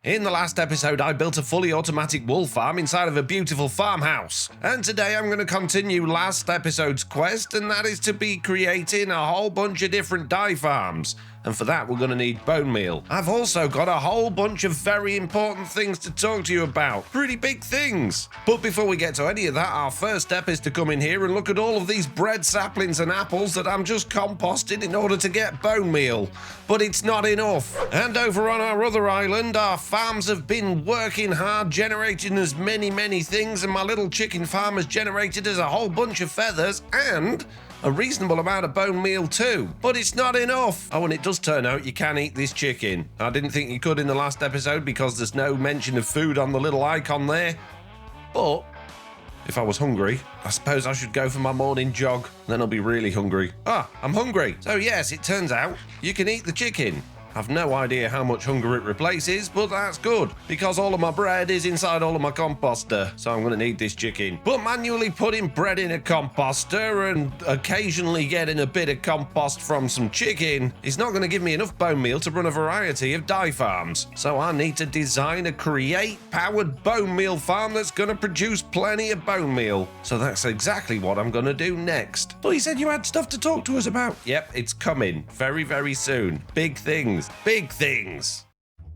In the last episode, I built a fully automatic wool farm inside of a beautiful farmhouse. And today I'm going to continue last episode's quest, and that is to be creating a whole bunch of different dye farms. And for that, we're going to need bone meal. I've also got a whole bunch of very important things to talk to you about. Pretty big things. But before we get to any of that, our first step is to come in here and look at all of these bread saplings and apples that I'm just composting in order to get bone meal. But it's not enough. And over on our other island, our farms have been working hard, generating as many things, and my little chicken farm has generated us a whole bunch of feathers and a reasonable amount of bone meal too. But it's not enough. Oh, and it does turn out you can eat this chicken. I didn't think you could in the last episode because there's no mention of food on the little icon there. But if I was hungry, I suppose I should go for my morning jog. Then I'll be really hungry. Ah, I'm hungry. So yes, it turns out you can eat the chicken. I've no idea how much hunger it replaces, but that's good, because all of my bread is inside all of my composter, so I'm going to need this chicken. But manually putting bread in a composter and occasionally getting a bit of compost from some chicken is not going to give me enough bone meal to run a variety of dye farms. So I need to design a create-powered bone meal farm that's going to produce plenty of bone meal. So that's exactly what I'm going to do next. But you said you had stuff to talk to us about. Yep, it's coming very soon. Big things. Big things.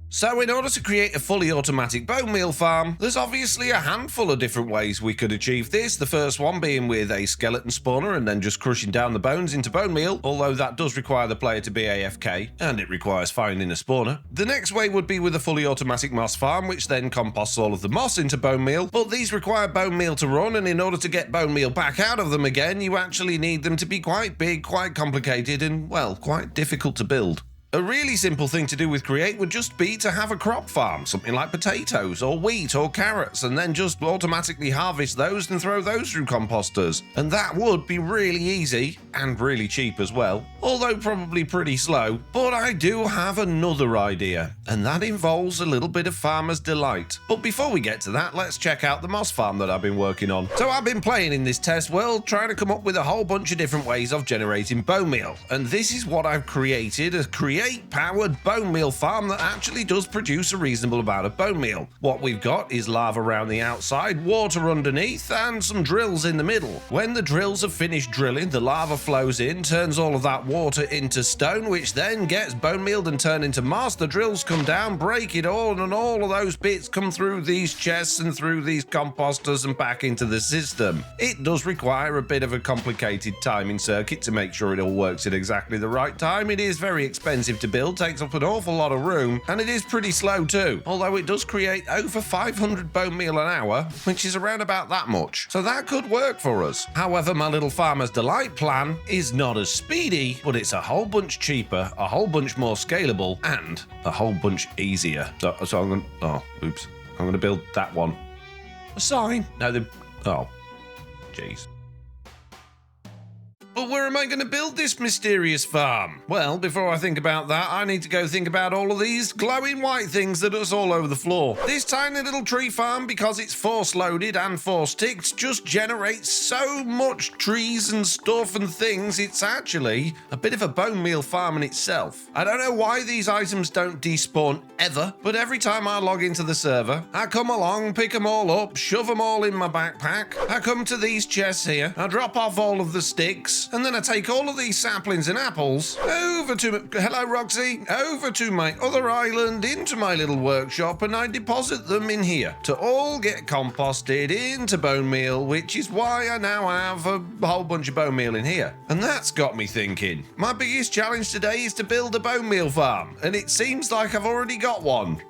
So in order to create a fully automatic bone meal farm, there's obviously a handful of different ways we could achieve this. The first one being with a skeleton spawner and then just crushing down the bones into bone meal, although that does require the player to be AFK, and it requires finding a spawner. The next way would be with a fully automatic moss farm, which then composts all of the moss into bone meal, but these require bone meal to run, and in order to get bone meal back out of them again, you actually need them to be quite big, quite complicated, and, well, quite difficult to build. A really simple thing to do with Create would just be to have a crop farm, something like potatoes or wheat or carrots, and then just automatically harvest those and throw those through composters. And that would be really easy and really cheap as well, although probably pretty slow. But I do have another idea, and that involves a little bit of farmer's delight. But before we get to that, let's check out the moss farm that I've been working on. So I've been playing in this test world, trying to come up with a whole bunch of different ways of generating bone meal. And this is what I've created, a create-powered bone meal farm that actually does produce a reasonable amount of bone meal. What we've got is lava around the outside, water underneath, and some drills in the middle. When the drills have finished drilling, the lava flows in, turns all of that water into stone, which then gets bone mealed and turned into moss. The drills come down, break it all, and all of those bits come through these chests and through these composters and back into the system. It does require a bit of a complicated timing circuit to make sure it all works at exactly the right time. It is very expensive to build, takes up an awful lot of room, and it is pretty slow too, although it does create over 500 bone meal an hour, which is around about that much, so that could work for us. However, my little farmer's delight plan is not as speedy, but it's a whole bunch cheaper, a whole bunch more scalable, and a whole bunch easier. So I'm gonna build that one. A sign? Jeez. But where am I going to build this mysterious farm? Well, before I think about that, I need to go think about all of these glowing white things that are all over the floor. This tiny little tree farm, because it's force-loaded and force-ticked, just generates so much trees and stuff and things, it's actually a bit of a bone meal farm in itself. I don't know why these items don't despawn ever, but every time I log into the server, I come along, pick them all up, shove them all in my backpack, I come to these chests here, I drop off all of the sticks, and then I take all of these saplings and apples over to my other island, into my little workshop, and I deposit them in here to all get composted into bone meal, which is why I now have a whole bunch of bone meal in here. And that's got me thinking. My biggest challenge today is to build a bone meal farm, and it seems like I've already got one,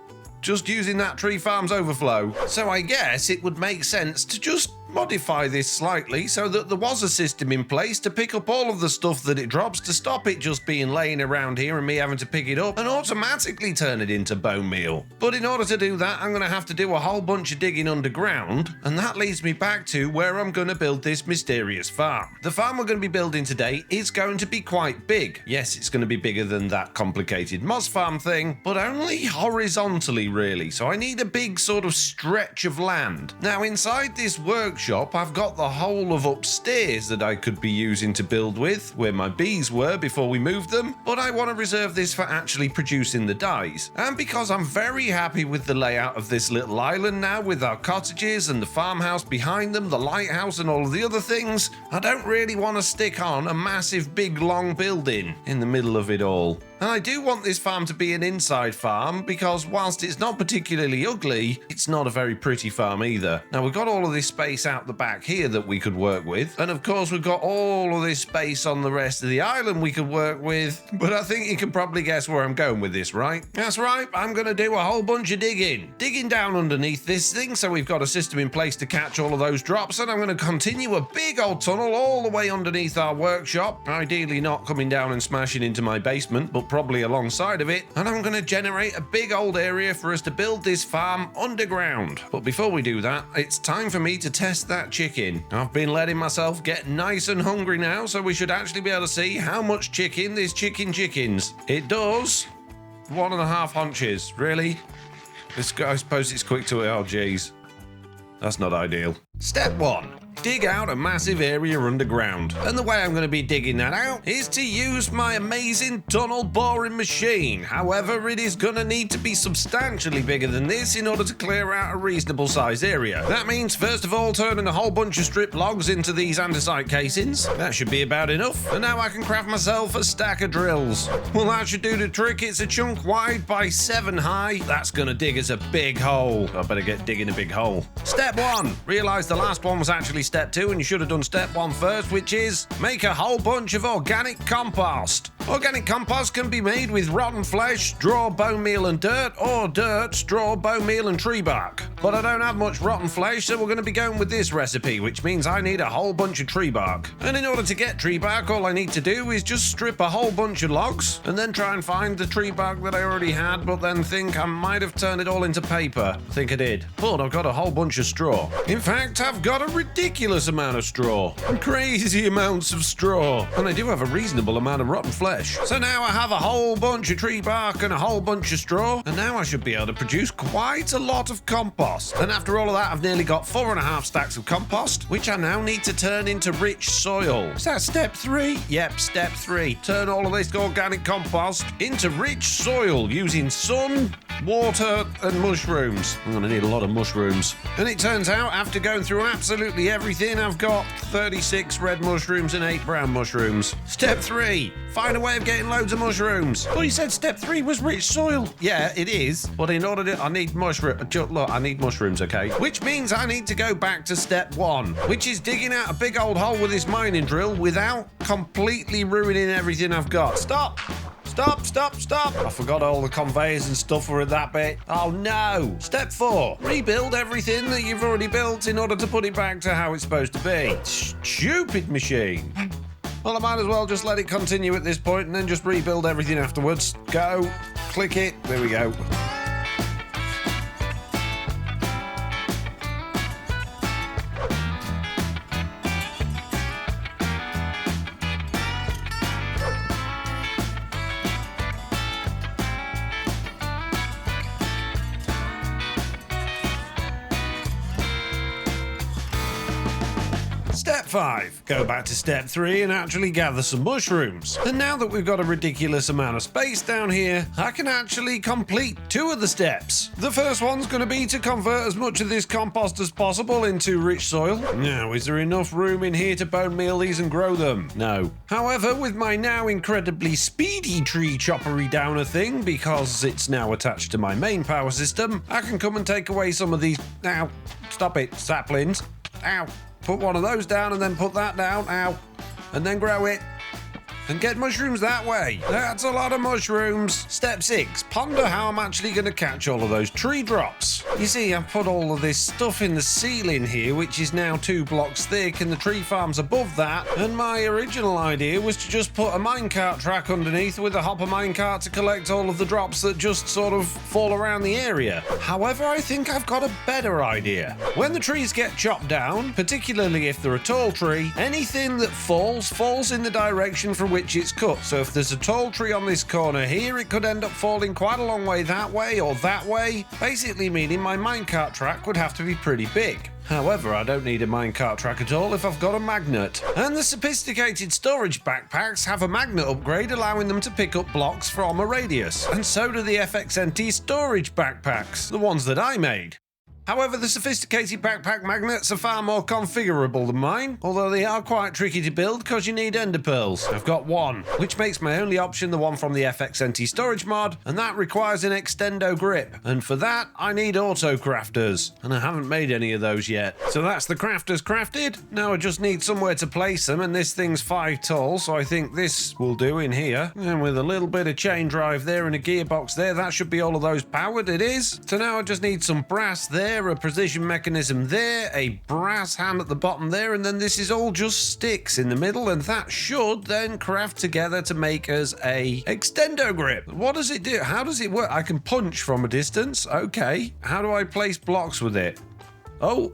just using that tree farm's overflow. So I guess it would make sense to just modify this slightly so that there was a system in place to pick up all of the stuff that it drops, to stop it just being laying around here and me having to pick it up and automatically turn it into bone meal. But in order to do that, I'm going to have to do a whole bunch of digging underground, and that leads me back to where I'm going to build this mysterious farm. The farm we're going to be building today is going to be quite big. Yes, it's going to be bigger than that complicated moss farm thing, but only horizontally really, so I need a big sort of stretch of land. Now inside this workshop workshop, I've got the whole of upstairs that I could be using to build with, where my bees were before we moved them, but I want to reserve this for actually producing the dyes. And because I'm very happy with the layout of this little island now, with our cottages and the farmhouse behind them, the lighthouse and all of the other things, I don't really want to stick on a massive big long building in the middle of it all. And I do want this farm to be an inside farm because whilst it's not particularly ugly, it's not a very pretty farm either. Now we've got all of this space out the back here that we could work with, and of course we've got all of this space on the rest of the island we could work with, but I think you can probably guess where I'm going with this, right? That's right, I'm going to do a whole bunch of digging down underneath this thing, so we've got a system in place to catch all of those drops, and I'm going to continue a big old tunnel all the way underneath our workshop, ideally not coming down and smashing into my basement, but probably alongside of it, and I'm going to generate a big old area for us to build this farm underground. But before we do that, it's time for me to test that chicken. I've been letting myself get nice and hungry now, so we should actually be able to see how much chicken this chicken chickens. It does 1.5 hunches. Really? I suppose it's quick to it. Oh geez, that's not ideal. Step 1. Dig out a massive area underground. And the way I'm going to be digging that out is to use my amazing tunnel boring machine. However, it is going to need to be substantially bigger than this in order to clear out a reasonable sized area. That means first of all turning a whole bunch of strip logs into these andesite casings. That should be about enough. And now I can craft myself a stack of drills. Well, that should do the trick. It's a chunk wide by 7 high. That's going to dig us a big hole. I better get digging a big hole. Step 1. Realize the last one was actually step 2, and you should have done step 1 first, which is make a whole bunch of organic compost. Organic compost can be made with rotten flesh, straw, bone meal and dirt, or dirt, straw, bone meal and tree bark. But I don't have much rotten flesh, so we're going to be going with this recipe, which means I need a whole bunch of tree bark. And in order to get tree bark, all I need to do is just strip a whole bunch of logs, and then try and find the tree bark that I already had, but then think I might have turned it all into paper. I think I did. But I've got a whole bunch of straw. In fact, I've got a ridiculous amount of straw. Crazy amounts of straw. And I do have a reasonable amount of rotten flesh. So now I have a whole bunch of tree bark and a whole bunch of straw, and now I should be able to produce quite a lot of compost. And after all of that, I've nearly got 4.5 stacks of compost, which I now need to turn into rich soil. Is that step 3? Yep, step 3. Turn all of this organic compost into rich soil using sun, water and mushrooms. I'm gonna need a lot of mushrooms. And it turns out after going through absolutely everything, I've got 36 red mushrooms and 8 brown mushrooms. Step 3. Find a way of getting loads of mushrooms. Well, you said step 3 was rich soil. Yeah, it is. But in order to, I need look, I need mushrooms, okay? Which means I need to go back to step 1, which is digging out a big old hole with this mining drill without completely ruining everything I've got. Stop! Stop! I forgot all the conveyors and stuff were at that bit. Oh no! Step 4. Rebuild everything that you've already built in order to put it back to how it's supposed to be. Stupid machine. Well, I might as well just let it continue at this point and then just rebuild everything afterwards. Go. Click it. There we go. Step 5. Go back to step 3 and actually gather some mushrooms. And now that we've got a ridiculous amount of space down here, I can actually complete 2 of the steps. The first one's going to be to convert as much of this compost as possible into rich soil. Now, is there enough room in here to bone meal these and grow them? No. However, with my now incredibly speedy tree choppery downer thing, because it's now attached to my main power system, I can come and take away some of these... Ow. Stop it, saplings. Ow. Put one of those down and then put that down, ow, and then grow it. And get mushrooms that way. That's a lot of mushrooms. Step 6. Ponder how I'm actually going to catch all of those tree drops. You see, I've put all of this stuff in the ceiling here, which is now 2 blocks thick, and the tree farm's above that. And my original idea was to just put a minecart track underneath with a hopper minecart to collect all of the drops that just sort of fall around the area. However, I think I've got a better idea. When the trees get chopped down, particularly if they're a tall tree, anything that falls in the direction from which it's cut. So if there's a tall tree on this corner here, it could end up falling quite a long way that way or that way, basically meaning my minecart track would have to be pretty big. However, I don't need a minecart track at all if I've got a magnet. And the sophisticated storage backpacks have a magnet upgrade allowing them to pick up blocks from a radius. And so do the FXNT storage backpacks, the ones that I made. However, the sophisticated backpack magnets are far more configurable than mine, although they are quite tricky to build because you need ender pearls. I've got one, which makes my only option the one from the FXNT storage mod, and that requires an extendo grip. And for that, I need auto crafters, and I haven't made any of those yet. So that's the crafters crafted. Now I just need somewhere to place them, and this thing's 5 tall, so I think this will do in here. And with a little bit of chain drive there and a gearbox there, that should be all of those powered. It is. So now I just need some brass there, a precision mechanism there, a brass hand at the bottom there, and then this is all just sticks in the middle, and that should then craft together to make us a extendo grip. What does it do? How does it work? I can punch from a distance. Okay. How do I place blocks with it? Oh,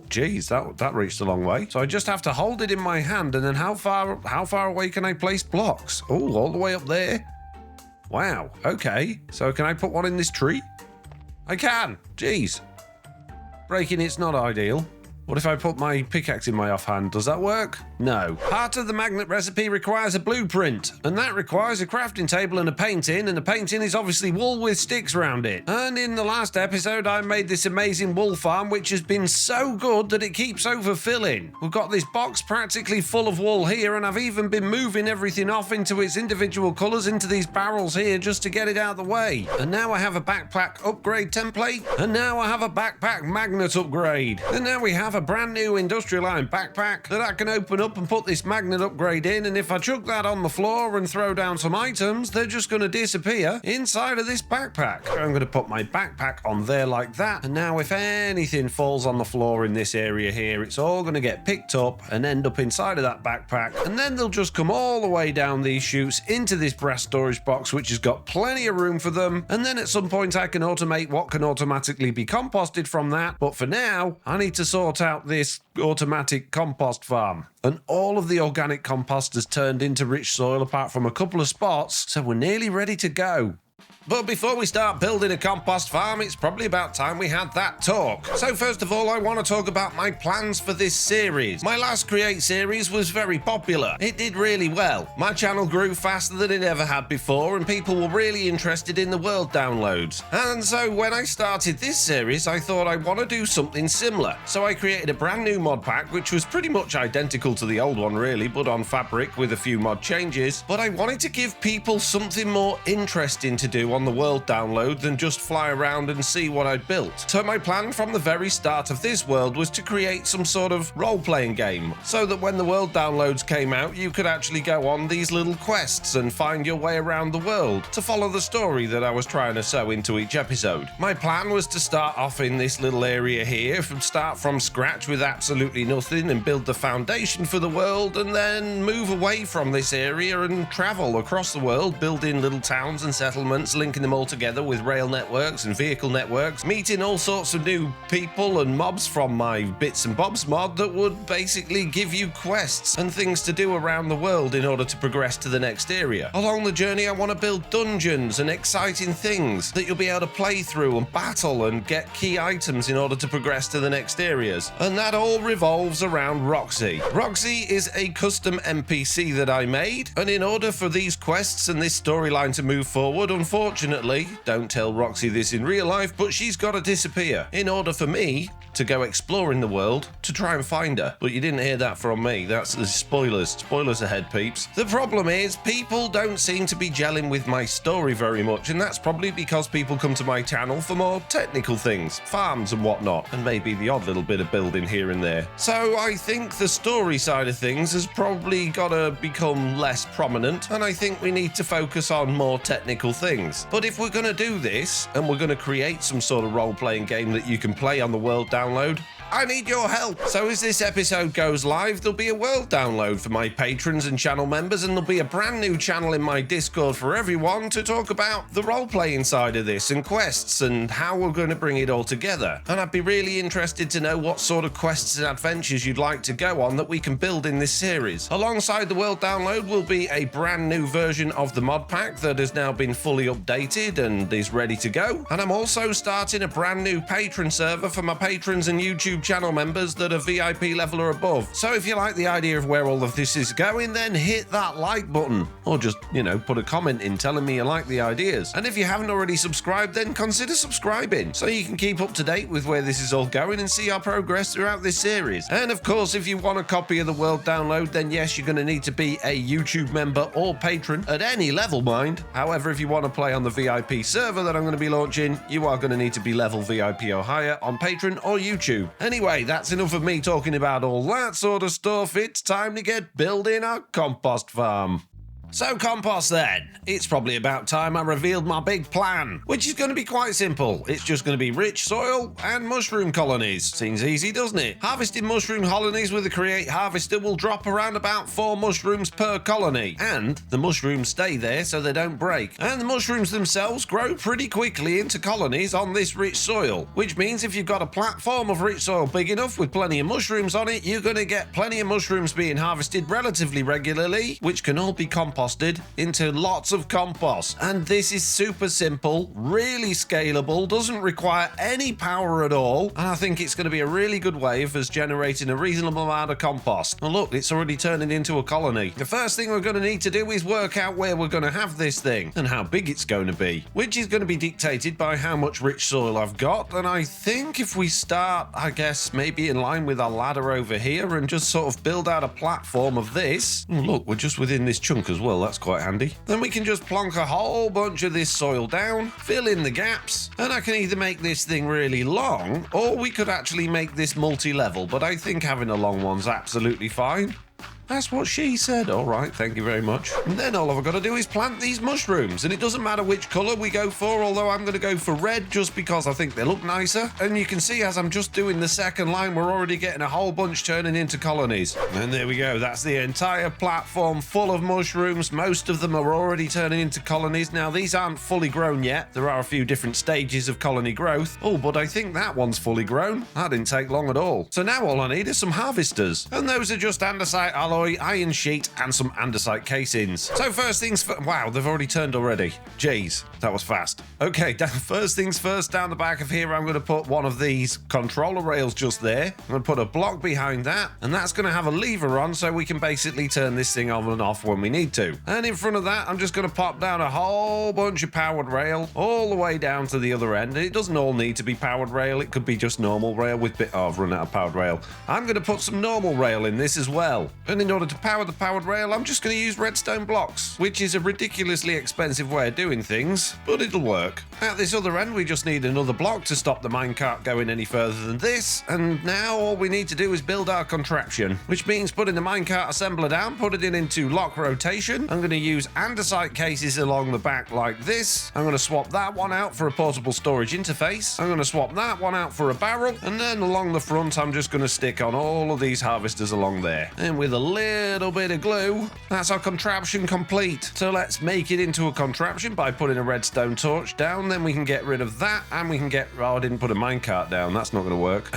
geez, that reached a long way. So I just have to hold it in my hand, and then how far away can I place blocks? Oh, all the way up there. Wow. Okay. So can I put one in this tree? I can. Jeez. Breaking it's not ideal. What if I put my pickaxe in my offhand? Does that work? No. Part of the magnet recipe requires a blueprint, and that requires a crafting table and a painting, and the painting is obviously wool with sticks around it. And in the last episode, I made this amazing wool farm, which has been so good that it keeps overfilling. We've got this box practically full of wool here, and I've even been moving everything off into its individual colours into these barrels here just to get it out of the way. And now I have a backpack upgrade template, and now I have a backpack magnet upgrade. And now we have a brand new industrial iron backpack that I can open up and put this magnet upgrade in, and if I chuck that on the floor and throw down some items, they're just going to disappear inside of this backpack. I'm going to put my backpack on there like that, and now if anything falls on the floor in this area here, it's all going to get picked up and end up inside of that backpack, and then they'll just come all the way down these chutes into this brass storage box, which has got plenty of room for them, and then at some point I can automate what can automatically be composted from that. But for now, I need to sort out this automatic compost farm, and all of the organic compost has turned into rich soil apart from a couple of spots, so we're nearly ready to go. But before we start building a compost farm, it's probably about time we had that talk. So first of all, I want to talk about my plans for this series. My last Create series was very popular. It did really well. My channel grew faster than it ever had before, and people were really interested in the world downloads. And so when I started this series, I thought I want to do something similar. So I created a brand new mod pack, which was pretty much identical to the old one really, but on fabric with a few mod changes. But I wanted to give people something more interesting to do on the world download than just fly around and see what I'd built. So my plan from the very start of this world was to create some sort of role-playing game, so that when the world downloads came out, you could actually go on these little quests and find your way around the world to follow the story that I was trying to sew into each episode. My plan was to start off in this little area here, start from scratch with absolutely nothing and build the foundation for the world, and then move away from this area and travel across the world, building little towns and settlements, linking them all together with rail networks and vehicle networks, meeting all sorts of new people and mobs from my Bits and Bobs mod that would basically give you quests and things to do around the world in order to progress to the next area. Along the journey, I want to build dungeons and exciting things that you'll be able to play through and battle and get key items in order to progress to the next areas. And that all revolves around Roxy. Roxy is a custom NPC that I made, and in order for these quests and this storyline to move forward, unfortunately, don't tell Roxy this in real life, but she's got to disappear in order for me to go exploring the world to try and find her. But you didn't hear that from me. That's the spoilers. Spoilers ahead, peeps. The problem is people don't seem to be gelling with my story very much, and that's probably because people come to my channel for more technical things, farms and whatnot, and maybe the odd little bit of building here and there. So I think the story side of things has probably got to become less prominent, and I think we need to focus on more technical things. But if we're going to do this, and we're going to create some sort of role-playing game that you can play on the world download, I need your help. So as this episode goes live, there'll be a world download for my patrons and channel members, and there'll be a brand new channel in my Discord for everyone to talk about the role-playing side of this and quests and how we're going to bring it all together. And I'd be really interested to know what sort of quests and adventures you'd like to go on that we can build in this series. Alongside the world download will be a brand new version of the mod pack that has now been fully updated and is ready to go. And I'm also starting a brand new patron server for my patrons and YouTube channel members that are VIP level or above. So if you like the idea of where all of this is going, then hit that like button, or just, put a comment in telling me you like the ideas. And if you haven't already subscribed, then consider subscribing so you can keep up to date with where this is all going and see our progress throughout this series. And of course, if you want a copy of the world download, then yes, you're going to need to be a YouTube member or patron at any level, mind. However, if you want to play on the VIP server that I'm going to be launching, you are going to need to be level VIP or higher on Patreon or YouTube. Anyway, that's enough of me talking about all that sort of stuff. It's time to get building our compost farm. So compost then. It's probably about time I revealed my big plan, which is going to be quite simple. It's just going to be rich soil and mushroom colonies. Seems easy, doesn't it? Harvesting mushroom colonies with the Create Harvester will drop around about 4 mushrooms per colony, and the mushrooms stay there so they don't break. And the mushrooms themselves grow pretty quickly into colonies on this rich soil, which means if you've got a platform of rich soil big enough with plenty of mushrooms on it, you're going to get plenty of mushrooms being harvested relatively regularly, which can all be composted into lots of compost. And this is super simple, really scalable, doesn't require any power at all, and I think it's going to be a really good way of us generating a reasonable amount of compost. And look, it's already turning into a colony. The first thing we're going to need to do is work out where we're going to have this thing and how big it's going to be, which is going to be dictated by how much rich soil I've got. And I think if we start, I guess, maybe in line with our ladder over here and just sort of build out a platform of this. Oh, look, we're just within this chunk as well. That's quite handy. Then we can just plonk a whole bunch of this soil down, fill in the gaps, and I can either make this thing really long, or we could actually make this multi-level, but I think having a long one's absolutely fine. That's what she said. All right, thank you very much. And then all I've got to do is plant these mushrooms, and it doesn't matter which colour we go for, although I'm going to go for red just because I think they look nicer. And you can see as I'm just doing the second line, we're already getting a whole bunch turning into colonies. And there we go. That's the entire platform full of mushrooms. Most of them are already turning into colonies. Now, these aren't fully grown yet. There are a few different stages of colony growth. Oh, but I think that one's fully grown. That didn't take long at all. So now all I need is some harvesters. And those are just andesite alloy, iron sheet, and some andesite casings. So first things first. Wow, they've already turned already. Jeez, that was fast. Okay, first things first, down the back of here, I'm going to put one of these controller rails just there. I'm going to put a block behind that, and that's going to have a lever on so we can basically turn this thing on and off when we need to. And in front of that, I'm just going to pop down a whole bunch of powered rail all the way down to the other end. It doesn't all need to be powered rail. It could be just normal rail with Oh, I've run out of powered rail. I'm going to put some normal rail in this as well. And in order to power the powered rail, I'm just going to use redstone blocks, which is a ridiculously expensive way of doing things, but it'll work. At this other end, we just need another block to stop the minecart going any further than this, and now all we need to do is build our contraption, which means putting the minecart assembler down, put it into lock rotation. I'm going to use andesite cases along the back like this. I'm going to swap that one out for a portable storage interface. I'm going to swap that one out for a barrel, and then along the front, I'm just going to stick on all of these harvesters along there. And with a little bit of glue, that's our contraption complete. So let's make it into a contraption by putting a redstone torch down. Then we can get rid of that, and we can get... Oh, I didn't put a minecart down. That's not going to work.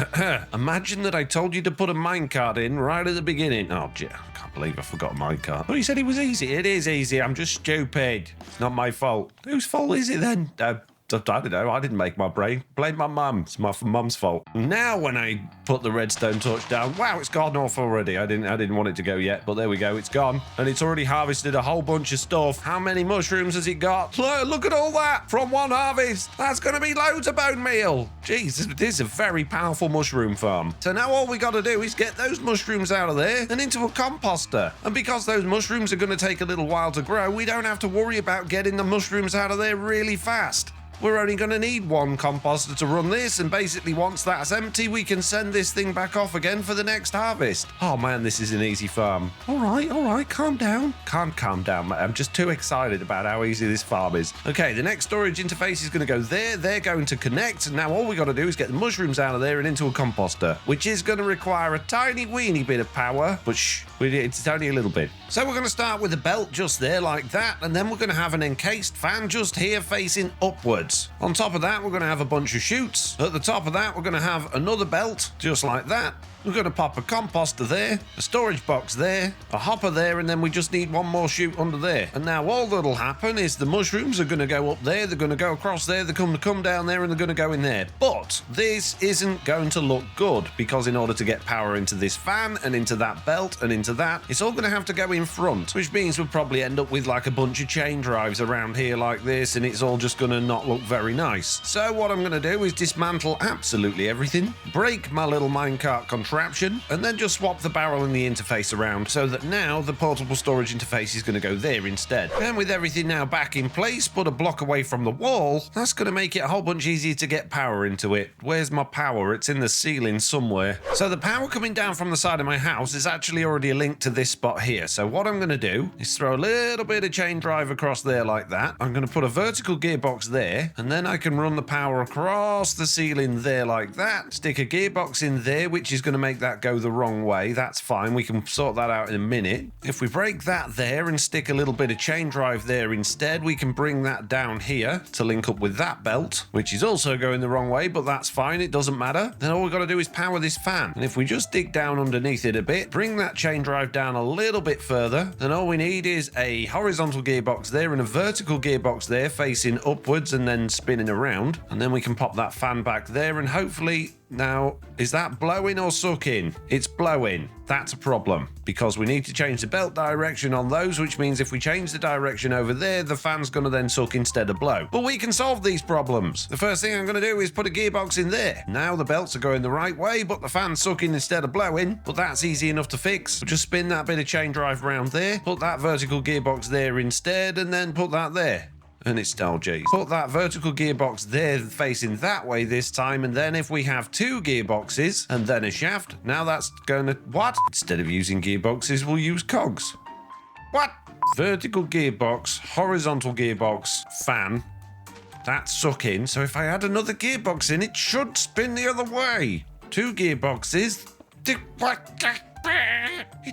Imagine that I told you to put a minecart in right at the beginning. Oh, gee, I can't believe I forgot a minecart. Oh, you said it was easy. It is easy. I'm just stupid. It's not my fault. Whose fault is it then? I don't know, I didn't make my brain. Blame my mum. It's my mum's fault. Now when I put the redstone torch down, wow, it's gone off already. I didn't want it to go yet, but there we go, it's gone. And it's already harvested a whole bunch of stuff. How many mushrooms has it got? Look at all that from one harvest. That's going to be loads of bone meal. Jeez, this is a very powerful mushroom farm. So now all we got to do is get those mushrooms out of there and into a composter. And because those mushrooms are going to take a little while to grow, we don't have to worry about getting the mushrooms out of there really fast. we're only going to need one composter to run this, and basically once that's empty, we can send this thing back off again for the next harvest. Oh man, this is an easy farm. All right, calm down. Can't calm down, mate. I'm just too excited about how easy this farm is. Okay, the next storage interface is going to go there. They're going to connect, and now all we got to do is get the mushrooms out of there and into a composter, which is going to require a tiny weeny bit of power, but shh, it's only a little bit. So we're going to start with a belt just there like that, and then we're going to have an encased fan just here facing upwards. On top of that, we're going to have a bunch of chutes. At the top of that, we're going to have another belt just like that. We're going to pop a composter there, a storage box there, a hopper there, and then we just need one more chute under there. And now all that'll happen is the mushrooms are going to go up there, they're going to go across there, they're going to come down there, and they're going to go in there. But this isn't going to look good, because in order to get power into this fan and into that belt and into that, it's all going to have to go in front, which means we'll probably end up with like a bunch of chain drives around here like this, and it's all just going to not look very nice. So what I'm going to do is dismantle absolutely everything, break my little minecart contraption, and then just swap the barrel and the interface around so that now the portable storage interface is going to go there instead. And with everything now back in place, but a block away from the wall, that's going to make it a whole bunch easier to get power into it. Where's my power? It's in the ceiling somewhere. So the power coming down from the side of my house is actually already linked to this spot here. So what I'm going to do is throw a little bit of chain drive across there like that. I'm going to put a vertical gearbox there, and then I can run the power across the ceiling there like that. Stick a gearbox in there, which is going to make that go the wrong way. That's fine. We can sort that out in a minute. If we break that there and stick a little bit of chain drive there instead, we can bring that down here to link up with that belt, which is also going the wrong way, but that's fine. It doesn't matter. Then all we've got to do is power this fan. And if we just dig down underneath it a bit, bring that chain drive down a little bit further, then all we need is a horizontal gearbox there and a vertical gearbox there facing upwards and then spinning around. And then we can pop that fan back there, and hopefully now, is that blowing or sucking? It's blowing. That's a problem, because we need to change the belt direction on those, which means if we change the direction over there, the fan's going to then suck instead of blow. But we can solve these problems. The first thing I'm going to do is put a gearbox in there. Now the belts are going the right way, but the fan's sucking instead of blowing, but that's easy enough to fix. We'll just spin that bit of chain drive around there, put that vertical gearbox there instead, and then put that there. And it's still G's. Put that vertical gearbox there facing that way this time, and then if we have two gearboxes and then a shaft, now that's going to... What? Instead of using gearboxes, we'll use cogs. What? Vertical gearbox, horizontal gearbox, fan. That's sucking, so if I add another gearbox in, it should spin the other way. Two gearboxes. It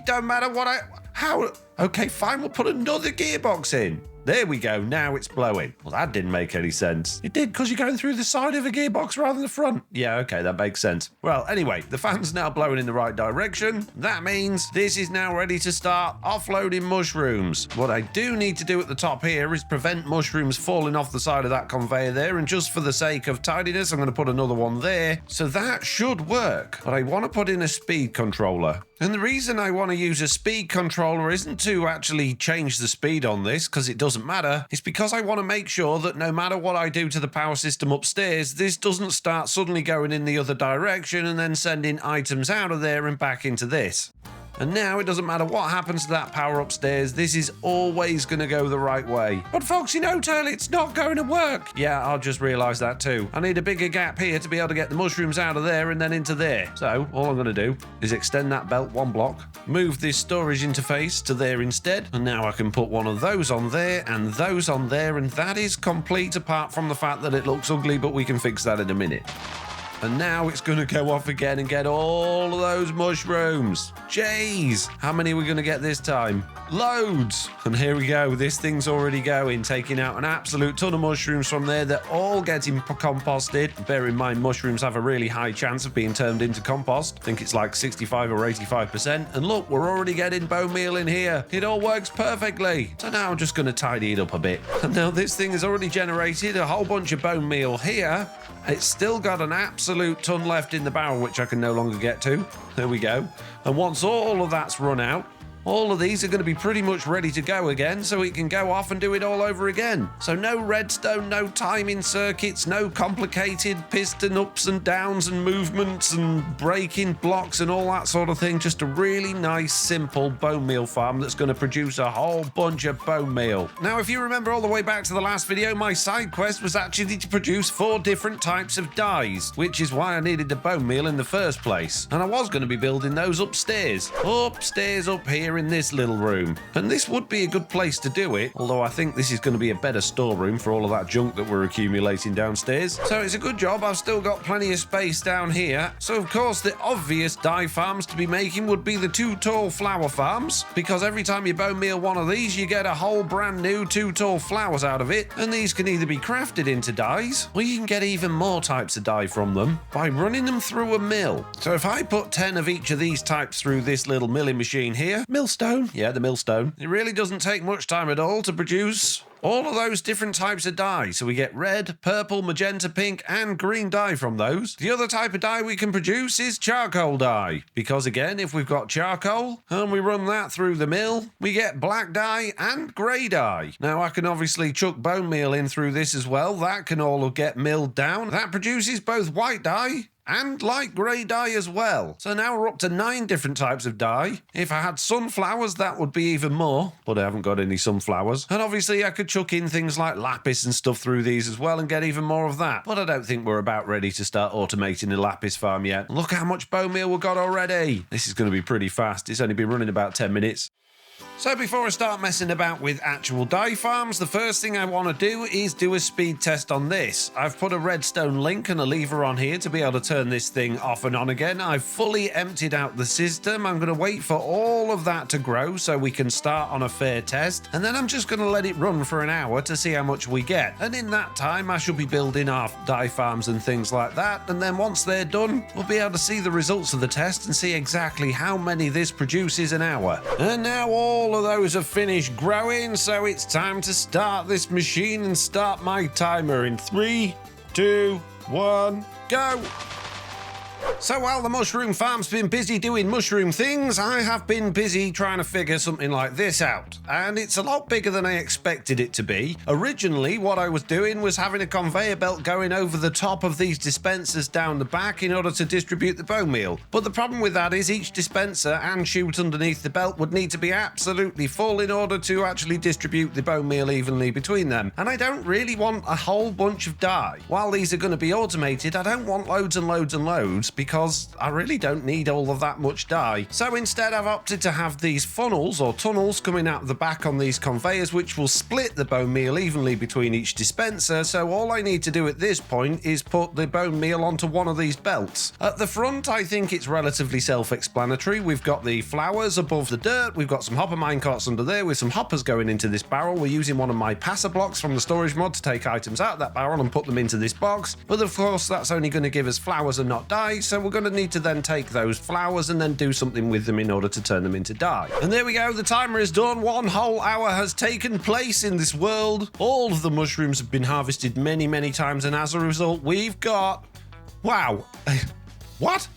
don't matter what I... How? Okay, fine, we'll put another gearbox in. There we go, now it's blowing. Well, that didn't make any sense. It did, because you're going through the side of a gearbox rather than the front. Yeah, okay, that makes sense. Well, anyway, the fan's now blowing in the right direction. That means this is now ready to start offloading mushrooms. What I do need to do at the top here is prevent mushrooms falling off the side of that conveyor there, and just for the sake of tidiness, I'm going to put another one there. So that should work, but I want to put in a speed controller. And the reason I want to use a speed controller isn't to actually change the speed on this, because it doesn't matter. It's because I want to make sure that no matter what I do to the power system upstairs, this doesn't start suddenly going in the other direction and then sending items out of there and back into this. And now it doesn't matter what happens to that power upstairs, this is always going to go the right way. But FoxyNoTail, it's not going to work. Yeah, I'll just realise that too. I need a bigger gap here to be able to get the mushrooms out of there and then into there. So all I'm going to do is extend that belt one block, move this storage interface to there instead, and now I can put one of those on there and those on there, and that is complete apart from the fact that it looks ugly, but we can fix that in a minute. And now it's going to go off again and get all of those mushrooms. Jeez, how many are we going to get this time? Loads. And here we go. This thing's already going, taking out an absolute ton of mushrooms from there. They're all getting composted. Bear in mind, mushrooms have a really high chance of being turned into compost. I think it's like 65 or 85%. And look, we're already getting bone meal in here. It all works perfectly. So now I'm just going to tidy it up a bit. And now this thing has already generated a whole bunch of bone meal here. It's still got an absolute ton left in the barrel, which I can no longer get to. There we go. And once all of that's run out, all of these are going to be pretty much ready to go again, so we can go off and do it all over again. So no redstone, no timing circuits, no complicated piston ups and downs and movements and breaking blocks and all that sort of thing. Just a really nice, simple bone meal farm that's going to produce a whole bunch of bone meal. Now, if you remember all the way back to the last video, my side quest was actually to produce 4 different types of dyes, which is why I needed the bone meal in the first place. And I was going to be building those upstairs up here in this little room. And this would be a good place to do it, although I think this is going to be a better storeroom for all of that junk that we're accumulating downstairs. So it's a good job I've still got plenty of space down here. So of course the obvious dye farms to be making would be the 2 tall flower farms, because every time you bone meal one of these you get a whole brand new 2 tall flowers out of it, and these can either be crafted into dyes or you can get even more types of dye from them by running them through a mill. So if I put 10 of each of these types through this little milling machine here, millstone, yeah, the millstone, it really doesn't take much time at all to produce all of those different types of dye. So we get red, purple, magenta, pink, and green dye from those. The other type of dye we can produce is charcoal dye, because again, if we've got charcoal and we run that through the mill, we get black dye and grey dye. Now I can obviously chuck bone meal in through this as well. That can all get milled down. That produces both white dye and light grey dye as well. So now we're up to 9 different types of dye. If I had sunflowers, that would be even more, but I haven't got any sunflowers. And obviously I could chuck in things like lapis and stuff through these as well and get even more of that. But I don't think we're about ready to start automating the lapis farm yet. Look how much bone meal we've got already. This is going to be pretty fast. It's only been running about 10 minutes. So before I start messing about with actual dye farms, the first thing I want to do is do a speed test on this. I've put a redstone link and a lever on here to be able to turn this thing off and on again. I've fully emptied out the system. I'm going to wait for all of that to grow so we can start on a fair test, and then I'm just going to let it run for an hour to see how much we get. And in that time I shall be building our dye farms and things like that, and then once they're done we'll be able to see the results of the test and see exactly how many this produces an hour. And now all of those have finished growing, so it's time to start this machine and start my timer in 3, 2, 1, go! So while the mushroom farm's been busy doing mushroom things, I have been busy trying to figure something like this out. And it's a lot bigger than I expected it to be. Originally, what I was doing was having a conveyor belt going over the top of these dispensers down the back in order to distribute the bone meal. But the problem with that is each dispenser and chute underneath the belt would need to be absolutely full in order to actually distribute the bone meal evenly between them. And I don't really want a whole bunch of dye. While these are going to be automated, I don't want loads and loads and loads, because I really don't need all of that much dye. So instead I've opted to have these funnels or tunnels coming out the back on these conveyors, which will split the bone meal evenly between each dispenser. So all I need to do at this point is put the bone meal onto one of these belts. At the front I think it's relatively self-explanatory. We've got the flowers above the dirt, we've got some hopper minecarts under there with some hoppers going into this barrel. We're using one of my passer blocks from the storage mod to take items out of that barrel and put them into this box, but of course that's only going to give us flowers and not dye. So we're going to need to then take those flowers and then do something with them in order to turn them into dye. And there we go, the timer is done. 1 whole hour has taken place in this world. All of the mushrooms have been harvested many times, and as a result we've got, wow, what?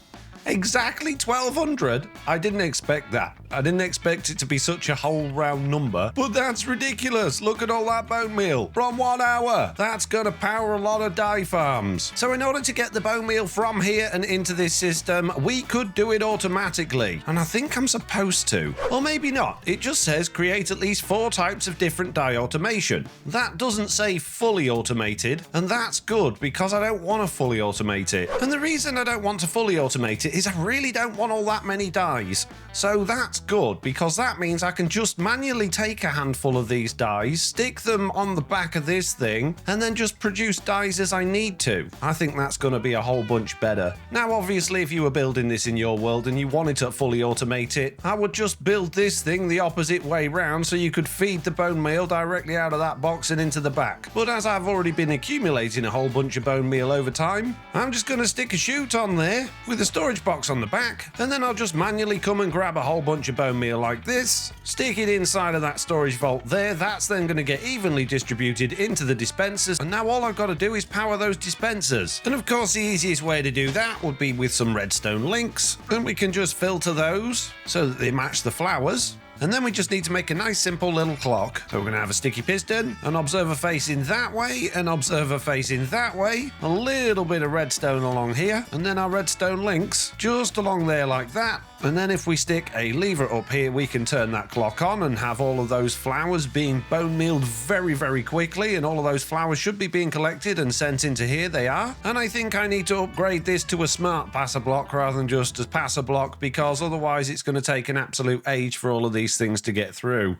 Exactly 1,200? I didn't expect that. I didn't expect it to be such a whole round number, but that's ridiculous. Look at all that bone meal from 1 hour. That's gonna power a lot of dye farms. So in order to get the bone meal from here and into this system, we could do it automatically, and I think I'm supposed to. Or maybe not. It just says create at least 4 types of different dye automation. That doesn't say fully automated, and that's good because I don't want to fully automate it. And the reason I don't want to fully automate it is I really don't want all that many dyes. So that's good, because that means I can just manually take a handful of these dyes, stick them on the back of this thing, and then just produce dyes as I need to. I think that's going to be a whole bunch better. Now obviously if you were building this in your world and you wanted to fully automate it, I would just build this thing the opposite way round so you could feed the bone meal directly out of that box and into the back. But as I've already been accumulating a whole bunch of bone meal over time, I'm just going to stick a chute on there with a storage box on the back, and then I'll just manually come and grab a whole bunch of bone meal like this, stick it inside of that storage vault there. That's then going to get evenly distributed into the dispensers, and now all I've got to do is power those dispensers. And of course the easiest way to do that would be with some redstone links, and we can just filter those so that they match the flowers. And then we just need to make a nice simple little clock. So we're going to have a sticky piston, an observer facing that way, an observer facing that way, a little bit of redstone along here, and then our redstone links just along there like that. And then if we stick a lever up here, we can turn that clock on and have all of those flowers being bone mealed very, very quickly. And all of those flowers should be being collected and sent into here. They are. And I think I need to upgrade this to a smart passer block rather than just a passer block, because otherwise it's going to take an absolute age for all of these things to get through.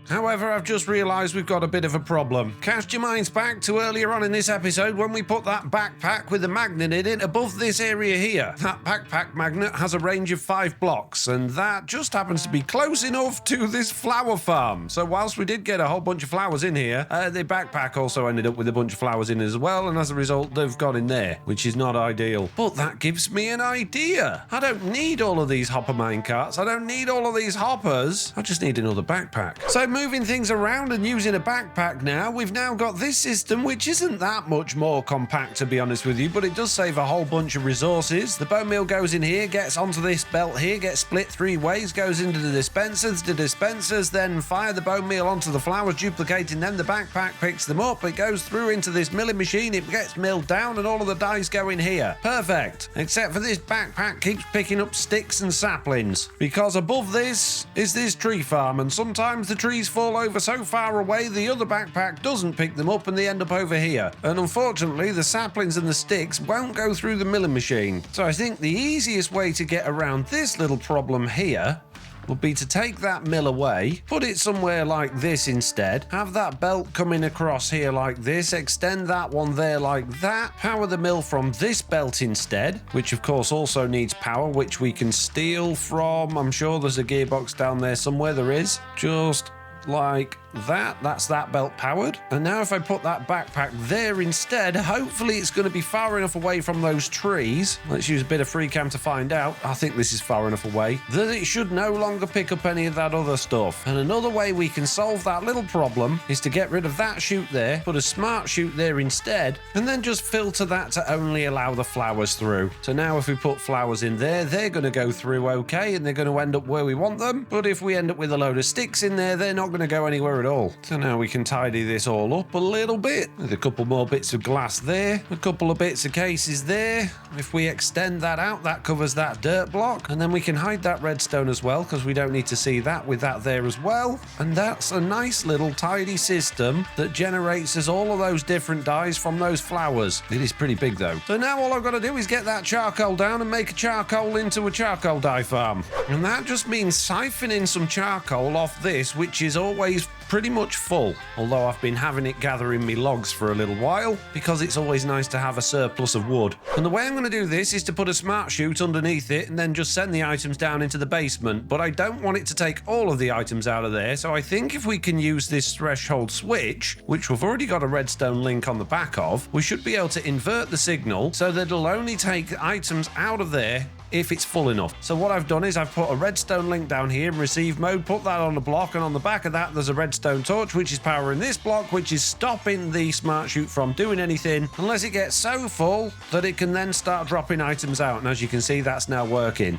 However, I've just realised we've got a bit of a problem. Cast your minds back to earlier on in this episode when we put that backpack with the magnet in it above this area here. That backpack magnet has a range of 5 blocks, and that just happens to be close enough to this flower farm. So whilst we did get a whole bunch of flowers in here, the backpack also ended up with a bunch of flowers in as well, and as a result, they've got in there, which is not ideal. But that gives me an idea. I don't need all of these hopper mine carts. I don't need all of these hoppers. I just need another backpack. So moving things around and using a backpack now, we've now got this system, which isn't that much more compact, to be honest with you, but it does save a whole bunch of resources. The bone meal goes in here, gets onto this belt here, gets split 3 ways, goes into the dispensers then fire the bone meal onto the flowers, duplicating them. The backpack picks them up, it goes through into this milling machine, it gets milled down, and all of the dies go in here. Perfect. Except for this backpack keeps picking up sticks and saplings, because above this is this tree farm, and sometimes the trees fall over so far away the other backpack doesn't pick them up and they end up over here. And unfortunately, the saplings and the sticks won't go through the milling machine. So I think the easiest way to get around this little problem here would be to take that mill away, put it somewhere like this instead, have that belt coming across here like this, extend that one there like that, power the mill from this belt instead, which of course also needs power, which we can steal from, I'm sure there's a gearbox down there somewhere, there is, just like that. That's that belt powered. And now if I put that backpack there instead, hopefully it's going to be far enough away from those trees. Let's use a bit of free cam to find out. I think this is far enough away that it should no longer pick up any of that other stuff. And another way we can solve that little problem is to get rid of that chute there, put a smart chute there instead, and then just filter that to only allow the flowers through. So now if we put flowers in there, they're going to go through okay, and they're going to end up where we want them. But if we end up with a load of sticks in there, they're not going to go anywhere at all. So now we can tidy this all up a little bit with a couple more bits of glass there, a couple of bits of cases there. If we extend that out, that covers that dirt block, and then we can hide that redstone as well, because we don't need to see that with that there as well. And that's a nice little tidy system that generates us all of those different dyes from those flowers. It is pretty big though. So now all I've got to do is get that charcoal down and make a charcoal into a charcoal dye farm. And that just means siphoning some charcoal off this, which is always pretty much full, although I've been having it gathering me logs for a little while because it's always nice to have a surplus of wood. And the way I'm going to do this is to put a smart chute underneath it and then just send the items down into the basement, but I don't want it to take all of the items out of there, so I think if we can use this threshold switch, which we've already got a redstone link on the back of, we should be able to invert the signal so that it'll only take items out of there if it's full enough. So what I've done is I've put a redstone link down here in receive mode, put that on the block, and on the back of that there's a redstone torch which is powering this block, which is stopping the smart chute from doing anything unless it gets so full that it can then start dropping items out. And as you can see, that's now working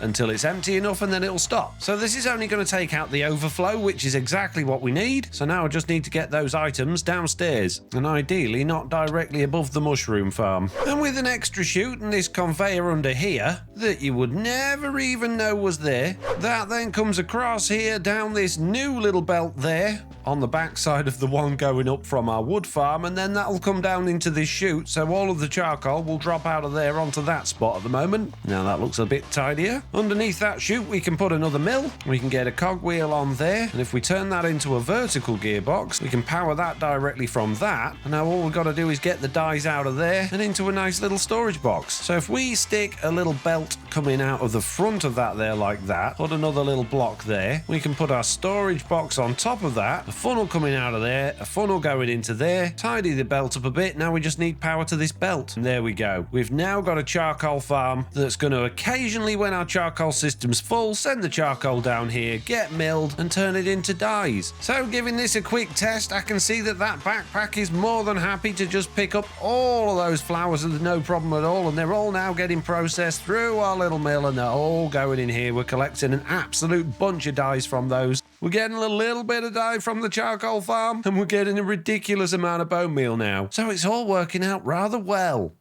until it's empty enough, and then it'll stop. So this is only going to take out the overflow, which is exactly what we need. So now I just need to get those items downstairs, and ideally not directly above the mushroom farm. And with an extra chute and this conveyor under here that you would never even know was there, that then comes across here down this new little belt there on the back side of the one going up from our wood farm, and then that'll come down into this chute, so all of the charcoal will drop out of there onto that spot at the moment. Now that looks a bit tidier. Underneath that chute we can put another mill, we can get a cogwheel on there, and if we turn that into a vertical gearbox we can power that directly from that. And now all we've got to do is get the dyes out of there and into a nice little storage box. So if we stick a little belt coming out of the front of that there like that, put another little block there, we can put our storage box on top of that, a funnel coming out of there, a funnel going into there, tidy the belt up a bit. Now we just need power to this belt. And there we go. We've now got a charcoal farm that's going to occasionally, when our charcoal system's full, send the charcoal down here, get milled, and turn it into dyes. So giving this a quick test, I can see that backpack is more than happy to just pick up all of those flowers with no problem at all, and they're all now getting processed through our little mill, and they're all going in here. We're collecting an absolute bunch of dyes from those. We're getting a little bit of dye from the charcoal farm, and we're getting a ridiculous amount of bone meal now. So it's all working out rather well.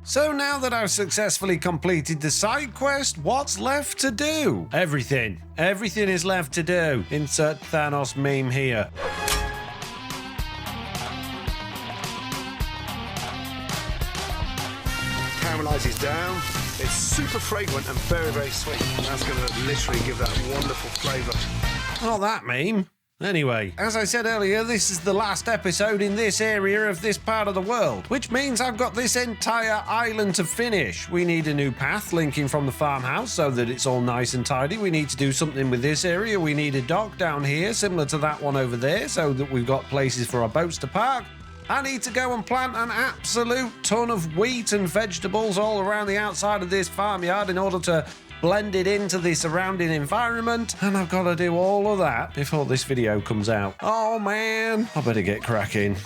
So now that I've successfully completed the side quest, what's left to do? Everything. Everything is left to do. Insert Thanos meme here. Caramelizes down. It's super fragrant and very, very sweet. That's going to literally give that wonderful flavour. Not that meme. Anyway, as I said earlier, this is the last episode in this area of this part of the world, which means I've got this entire island to finish. We need a new path linking from the farmhouse so that it's all nice and tidy. We need to do something with this area. We need a dock down here, similar to that one over there, so that we've got places for our boats to park. I need to go and plant an absolute ton of wheat and vegetables all around the outside of this farmyard in order to blend it into the surrounding environment, and I've got to do all of that before this video comes out. Oh man, I better get cracking.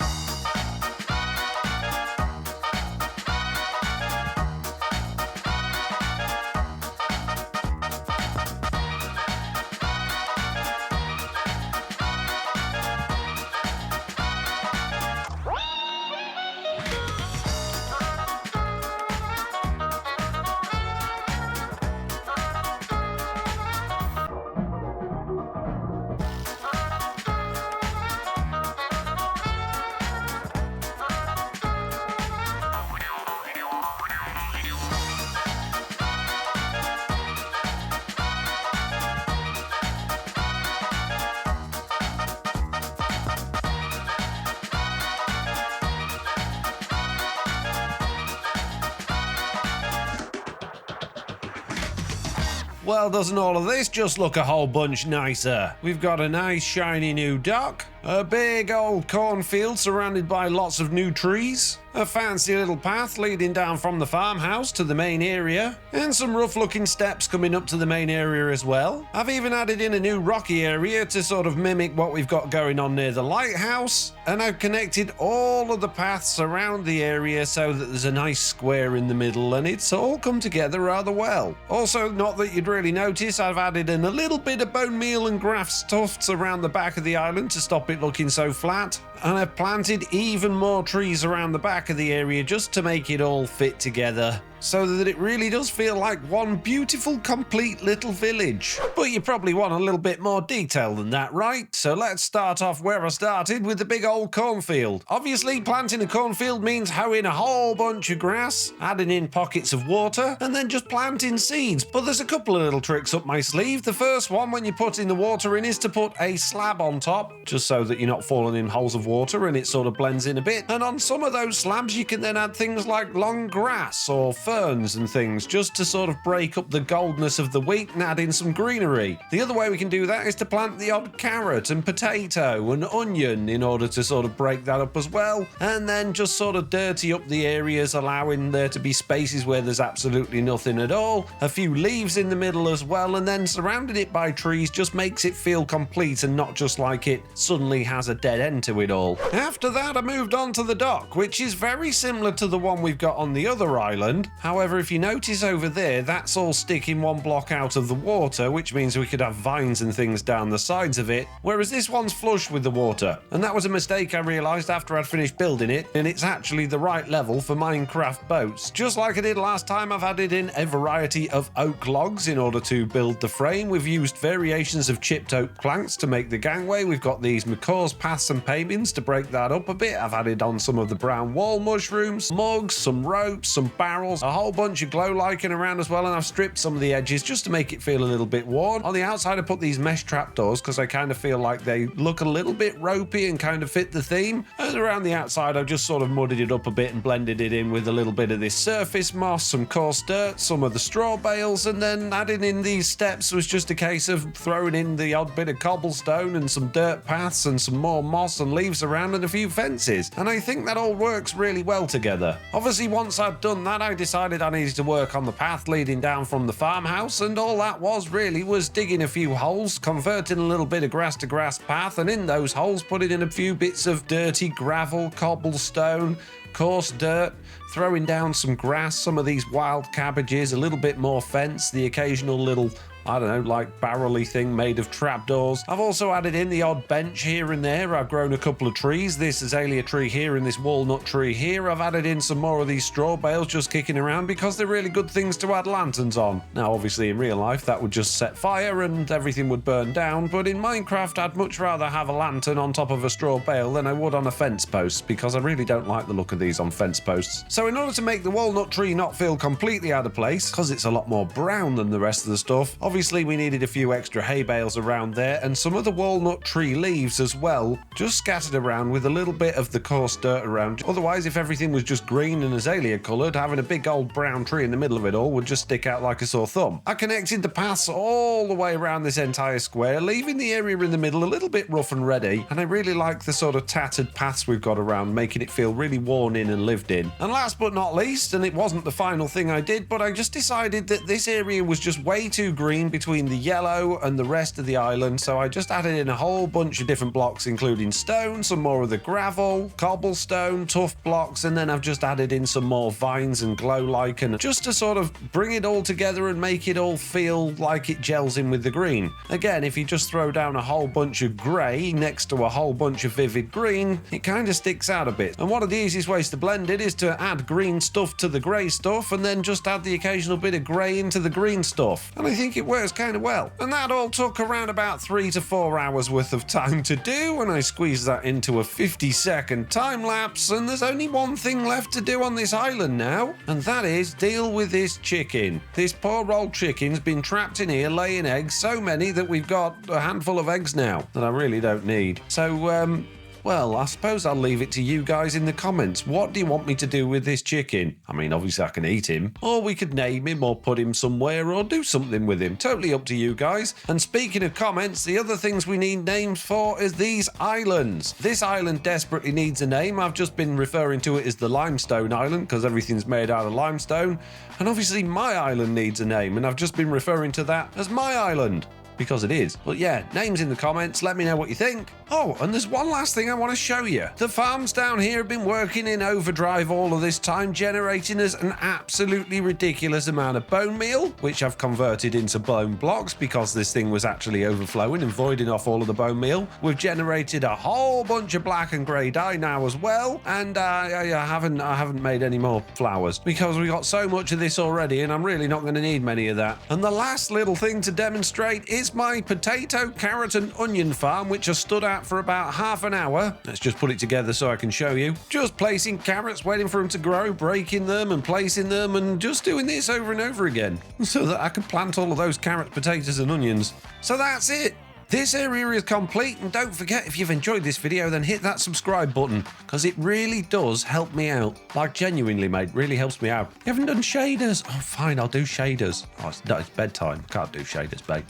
Well, doesn't all of this just look a whole bunch nicer? We've got a nice shiny new dock, a big old cornfield surrounded by lots of new trees, a fancy little path leading down from the farmhouse to the main area, and some rough looking steps coming up to the main area as well. I've even added in a new rocky area to sort of mimic what we've got going on near the lighthouse, and I've connected all of the paths around the area so that there's a nice square in the middle, and it's all come together rather well. Also, not that you'd really notice, I've added in a little bit of bone meal and grass tufts around the back of the island to stop it looking so flat, and I've planted even more trees around the back of the area just to make it all fit together, so that it really does feel like one beautiful, complete little village. But you probably want a little bit more detail than that, right? So let's start off where I started, with the big old cornfield. Obviously, planting a cornfield means hoeing a whole bunch of grass, adding in pockets of water, and then just planting seeds. But there's a couple of little tricks up my sleeve. The first one, when you're putting the water in, is to put a slab on top, just so that you're not falling in holes of water and it sort of blends in a bit. And on some of those slabs, you can then add things like long grass or ferns and things, just to sort of break up the goldness of the wheat and add in some greenery. The other way we can do that is to plant the odd carrot and potato and onion in order to sort of break that up as well, and then just sort of dirty up the areas, allowing there to be spaces where there's absolutely nothing at all, a few leaves in the middle as well, and then surrounding it by trees just makes it feel complete and not just like it suddenly has a dead end to it all. After that, I moved on to the dock, which is very similar to the one we've got on the other island. However, if you notice over there, that's all sticking one block out of the water, which means we could have vines and things down the sides of it, whereas this one's flush with the water. And that was a mistake I realised after I'd finished building it, and it's actually the right level for Minecraft boats. Just like I did last time, I've added in a variety of oak logs in order to build the frame. We've used variations of chipped oak planks to make the gangway. We've got these McCaw's paths and pavements to break that up a bit. I've added on some of the brown wall small mushrooms, mugs, some ropes, some barrels, a whole bunch of glow lichen around as well, and I've stripped some of the edges just to make it feel a little bit worn. On the outside I put these mesh trapdoors because I kind of feel like they look a little bit ropey and kind of fit the theme. And around the outside I've just sort of muddied it up a bit and blended it in with a little bit of this surface moss, some coarse dirt, some of the straw bales, and then adding in these steps was just a case of throwing in the odd bit of cobblestone and some dirt paths and some more moss and leaves around and a few fences. And I think that all works really well together. Obviously once I'd done that I decided I needed to work on the path leading down from the farmhouse, and all that was really was digging a few holes, converting a little bit of grass to grass path, and in those holes putting in a few bits of dirty gravel, cobblestone, coarse dirt, throwing down some grass, some of these wild cabbages, a little bit more fence, the occasional little, I don't know, like barrel-y thing made of trapdoors. I've also added in the odd bench here and there. I've grown a couple of trees, this azalea tree here and this walnut tree here. I've added in some more of these straw bales just kicking around because they're really good things to add lanterns on. Now obviously in real life that would just set fire and everything would burn down, but in Minecraft I'd much rather have a lantern on top of a straw bale than I would on a fence post, because I really don't like the look of these on fence posts. So in order to make the walnut tree not feel completely out of place, because it's a lot more brown than the rest of the stuff, obviously we needed a few extra hay bales around there and some of the walnut tree leaves as well, just scattered around with a little bit of the coarse dirt around. Otherwise, if everything was just green and azalea coloured, having a big old brown tree in the middle of it all would just stick out like a sore thumb. I connected the paths all the way around this entire square, leaving the area in the middle a little bit rough and ready, and I really like the sort of tattered paths we've got around, making it feel really worn in and lived in. And last but not least, and it wasn't the final thing I did, but I just decided that this area was just way too green between the yellow and the rest of the island, so I just added in a whole bunch of different blocks, including stone, some more of the gravel, cobblestone, tough blocks, and then I've just added in some more vines and glow lichen just to sort of bring it all together and make it all feel like it gels in with the green. Again, if you just throw down a whole bunch of grey next to a whole bunch of vivid green, it kind of sticks out a bit. And one of the easiest ways to blend it is to add green stuff to the grey stuff and then just add the occasional bit of grey into the green stuff. And I think it works kind of well. And that all took around about 3 to 4 hours worth of time to do, and I squeezed that into a 50-second time lapse, and there's only one thing left to do on this island now, and that is deal with this chicken. This poor old chicken's been trapped in here laying eggs, so many that we've got a handful of eggs now that I really don't need. So, well, I suppose I'll leave it to you guys in the comments. What do you want me to do with this chicken? I mean, obviously I can eat him, or we could name him or put him somewhere or do something with him. Totally up to you guys. And speaking of comments, the other things we need names for is these islands. This island desperately needs a name. I've just been referring to it as the Limestone Island because everything's made out of limestone. And obviously my island needs a name, and I've just been referring to that as my island, because it is. But yeah, names in the comments, let me know what you think. Oh, and there's one last thing I want to show you. The farms down here have been working in overdrive all of this time, generating us an absolutely ridiculous amount of bone meal, which I've converted into bone blocks because this thing was actually overflowing and voiding off all of the bone meal. We've generated a whole bunch of black and grey dye now as well, and I haven't made any more flowers because we got so much of this already, and I'm really not going to need many of that. And the last little thing to demonstrate is my potato, carrot and onion farm, which I stood at for about half an hour. Let's just put it together so I can show you. Just placing carrots, waiting for them to grow, breaking them and placing them, and just doing this over and over again so that I can plant all of those carrots, potatoes and onions. So that's it. This area is complete, and don't forget, if you've enjoyed this video, then hit that subscribe button, because it really does help me out. Like, genuinely, mate, really helps me out. You haven't done shaders? Oh, fine, I'll do shaders. Oh, it's bedtime. Can't do shaders, mate.